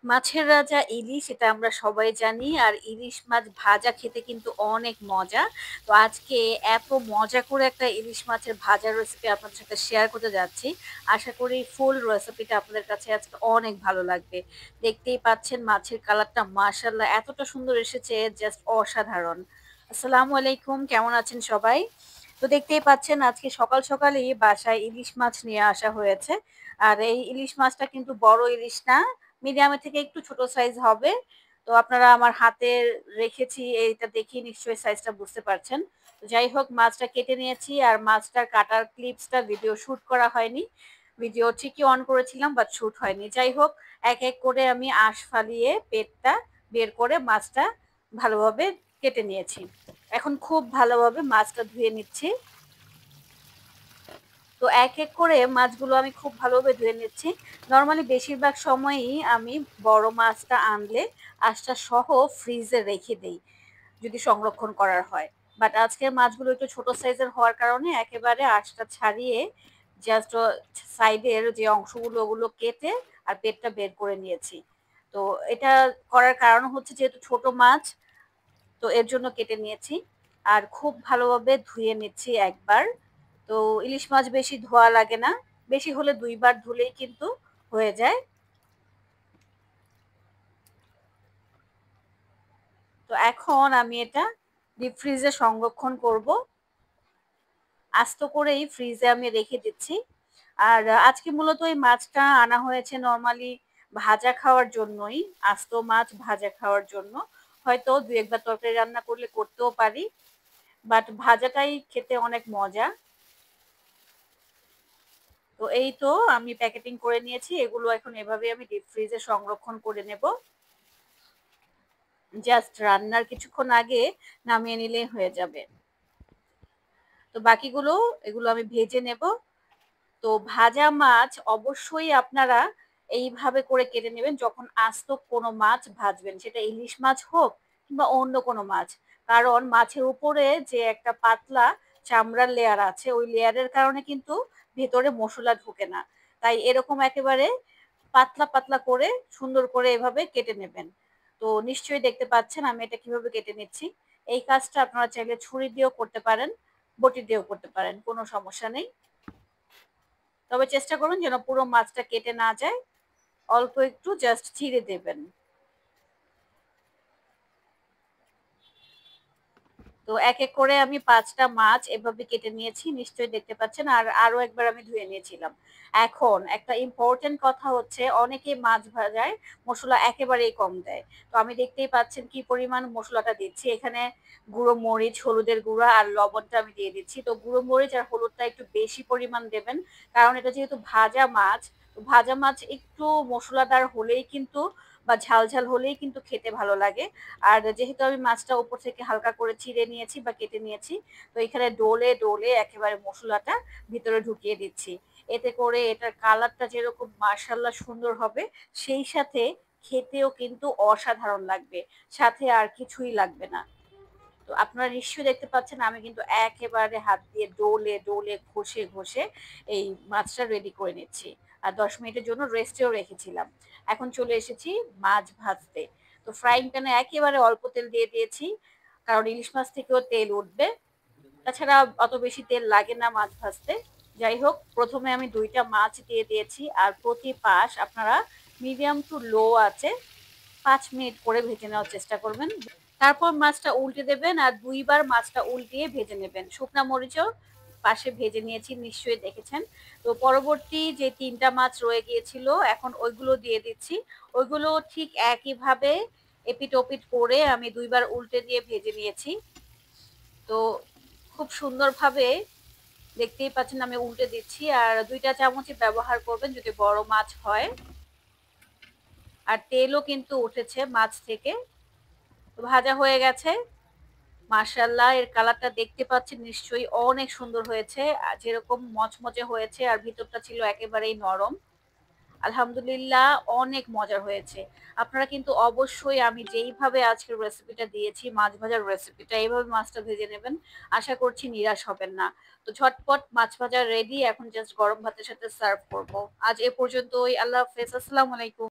মাছের রাজা ইলিশ এটা আমরা সবাই জানি। আর ইলিশ মাছ ভাজা খেতে কিন্তু অনেক মজা। তো আজকে এত মজা করে একটা ইলিশ মাছের ভাজার রেসিপি আপনাদের সাথে শেয়ার করতে যাচ্ছি। আশা করি ফুল রেসিপিটা আপনাদের কাছে আজকে অনেক ভালো লাগবে। দেখতেই পাচ্ছেন মাছের কালারটা মাশাআল্লাহ এতটা সুন্দর এসেছে, জাস্ট অসাধারণ। আসসালামু আলাইকুম, কেমন আছেন সবাই? তো দেখতেই পাচ্ছেন আজকে সকাল সকালই বাসায় ইলিশ মাছ নিয়ে আসা হয়েছে। আর এই ইলিশ মাছটা কিন্তু বড় ইলিশ না, মিডিয়ামের থেকে একটু ছোট সাইজ হবে। তো আপনারা আমার হাতে রেখেছি এইটা দেখেই নিশ্চয়ই সাইজটা বুঝতে পারছেন। তো যাই হোক মাছটা কেটে নিয়েছি, আর মাছটার কাটার ক্লিপসটা ভিডিও শুট করা হয়নি। ভিডিও ঠিকই অন করেছিলাম বাট শুট হয়নি। যাই হোক এক এক করে আমি আঁশ ফালিয়ে পেটটা বের করে মাছটা ভালোভাবে কেটে নিয়েছি। এখন খুব ভালোভাবে মাছটা ধুয়ে নিচ্ছি। তো এক এক করে মাছগুলো আমি খুব ভালোভাবে ধুয়ে নিচ্ছি। নরমালি বেশিরভাগ সময়ই আমি বড় মাছটা আনলে আঁশটা সহ ফ্রিজে রেখে দেই, যদি সংরক্ষণ করার হয়। বাট আজকের মাছগুলো একটু ছোট সাইজের হওয়ার কারণে একেবারে আঁশটা ছাড়িয়ে জাস্ট সাইডের যে অংশগুলো ওগুলো কেটে আর পেটটা বের করে নিয়েছি। তো এটা করার কারণ হচ্ছে যেহেতু ছোট মাছ, তো এর জন্য কেটে নিয়েছি। আর খুব ভালোভাবে ধুয়ে নিচ্ছি একবার। তো ইলিশ মাছ বেশি ধোয়া লাগে না, বেশি হলে ২ বার ধুলেই কিন্তু হয়ে যায়। তো এখন আমি এটা ডিপ ফ্রিজে সংরক্ষণ করব। আস্ত করেই ফ্রিজে আমি রেখে দিচ্ছি। আর আজকে মূলত এই মাছটা আনা হয়েছে নরমালি ভাজা খাওয়ার জন্যই, আস্ত মাছ ভাজা খাওয়ার জন্য। হয়তো ২-১ বার তরকারি রান্না করলে করতেও পারি, বাট ভাজাটাই খেতে অনেক মজা। তো এই তো আমি প্যাকেটিং করে নিয়েছি, এগুলো এখন এভাবে আমি ডিপ ফ্রিজে সংরক্ষণ করে নেব। জাস্ট রান্নার কিছুক্ষণ আগে নামিয়ে নিলেই হয়ে যাবে। তো বাকিগুলো এগুলো আমি ভেজে নেব। তো ভাজা মাছ অবশ্যই আপনারা এইভাবে করে কেটে নেবেন যখন আস্ত কোনো মাছ ভাজবেন, সেটা ইলিশ মাছ হোক কিংবা অন্য কোনো মাছ। কারণ মাছের উপরে যে একটা পাতলা চামড়ার লেয়ার আছে ওই লেয়ারের কারণে কিন্তু ভেতরে মশলা ঢোকে না। তাই এরকম একেবারে পাতলা পাতলা করে সুন্দর করে এভাবে কেটে নেবেন। তো নিশ্চয়ই দেখতে পাচ্ছেন আমি এটা কিভাবে কেটে নিচ্ছি। এই কাজটা আপনারা চাইলে ছুরি দিয়েও করতে পারেন, বটি দিয়েও করতে পারেন, কোনো সমস্যা নেই। তবে চেষ্টা করুন যেন পুরো মাছটা কেটে না যায়, অল্প একটু জাস্ট চিড়ে দেবেন। তো এক এক করে আমি ৫টা মাছ এভাবে কেটে নিয়েছি, নিশ্চয়ই দেখতে পাচ্ছেন। আর আরো একবার আমি ধুয়ে নিয়েছিলাম। এখন একটা ইম্পর্টেন্ট কথা হচ্ছে অনেকে মাছ ভাজায় মসলা একেবারেই কম দেয়। তো আমি দেখতেই পাচ্ছেন কি পরিমাণ মসলাটা দিচ্ছি এখানে। গুঁড়ো মরিচ, হলুদের গুঁড়া আর লবণটা আমি দিয়ে দিচ্ছি। তো গুঁড়ো মরিচ আর হলুদটা একটু বেশি পরিমাণ দেবেন, কারণ এটা যেহেতু ভাজা মাছ। তো ভাজা মাছ একটু মশলাদার হলেই কিন্তু বা ঝাল ঝাল হলেই কিন্তু খেতে ভালো লাগে। আর যেহেতু আমি মাছটা উপর থেকে হালকা করে চিড়ে নিয়েছি বা কেটে নিয়েছি, তো এখানে ডলে ডলে একেবারে মশলাটা ভিতরে ঢুকিয়ে দিচ্ছি। এতে করে এটার কালারটা যেরকম মাশাআল্লাহ সুন্দর হবে, সেই সাথে খেতেও কিন্তু অসাধারণ লাগবে। সাথে আর কিছুই লাগবে না। তো আপনারা নিশ্চয়ই দেখতে পাচ্ছেন আমি কিন্তু একেবারে হাত দিয়ে ডলে ডলে ঘষে ঘষে এই মাছটা রেডি করে নিচ্ছি। আর ১০ মিনিটের জন্য রেস্টেও রেখেছিলাম। এখন চলে এসেছি মাছ ভাজতে। তো ফ্রাইং প্যানে একেবারে অল্প তেল দিয়ে দিয়েছি, কারণ ইলিশ মাছ থেকেও তেল উঠবে। তাছাড়া অত বেশি তেল লাগে না মাছ ভাজতে। যাই হোক প্রথমে আমি ২টা মাছ দিয়ে দিয়েছি, আর প্রতি পাশ আপনারা মিডিয়াম টু লো আছে ৫ মিনিট করে ভেজে নেওয়ার চেষ্টা করবেন। তারপর মাছটা উল্টে দেবেন আর ২ বার মাছটা উল্টিয়ে ভেজে নেবেন। শুকনা মরিচও পাশে ভেজে নিয়েছি, নিশ্চয়ই দেখেছেন। তো পরবর্তী যে ৩টা মাছ রয়ে গিয়েছিল এখন ওইগুলো দিয়ে দিচ্ছি। ওইগুলো ঠিক একইভাবে এপিট ওপিট করে আমি ২ বার উল্টে দিয়ে ভেজে নিয়েছি। তো খুব সুন্দরভাবে দেখতেই পাচ্ছেন আমি উল্টে দিচ্ছি। আর ২টা চামচই ব্যবহার করবেন যদি বড় মাছ হয়। আর তেলও কিন্তু উঠেছে মাছ থেকে। তো ভাজা হয়ে গেছে। মাশাআল্লাহ এর কালারটা দেখতে পাচ্ছেন নিশ্চয়ই অনেক সুন্দর হয়েছে। যেরকম মচমচে হয়েছে আর ভিতরটা ছিল একেবারেই নরম। আলহামদুলিল্লাহ অনেক মজার হয়েছে। আপনারা কিন্তু অবশ্যই আমি যেইভাবে আজকের রেসিপিটা দিয়েছি মাছ ভাজার রেসিপিটা এইভাবে মাছটা ভেজে নেবেন। আশা করছি নিরাশ হবেন না। তো ঝটপট মাছ ভাজা রেডি, এখন জাস্ট গরম ভাতের সাথে সার্ভ করব। আজ এ পর্যন্তই। আল্লাহ হাফেজ। আসসালামু আলাইকুম।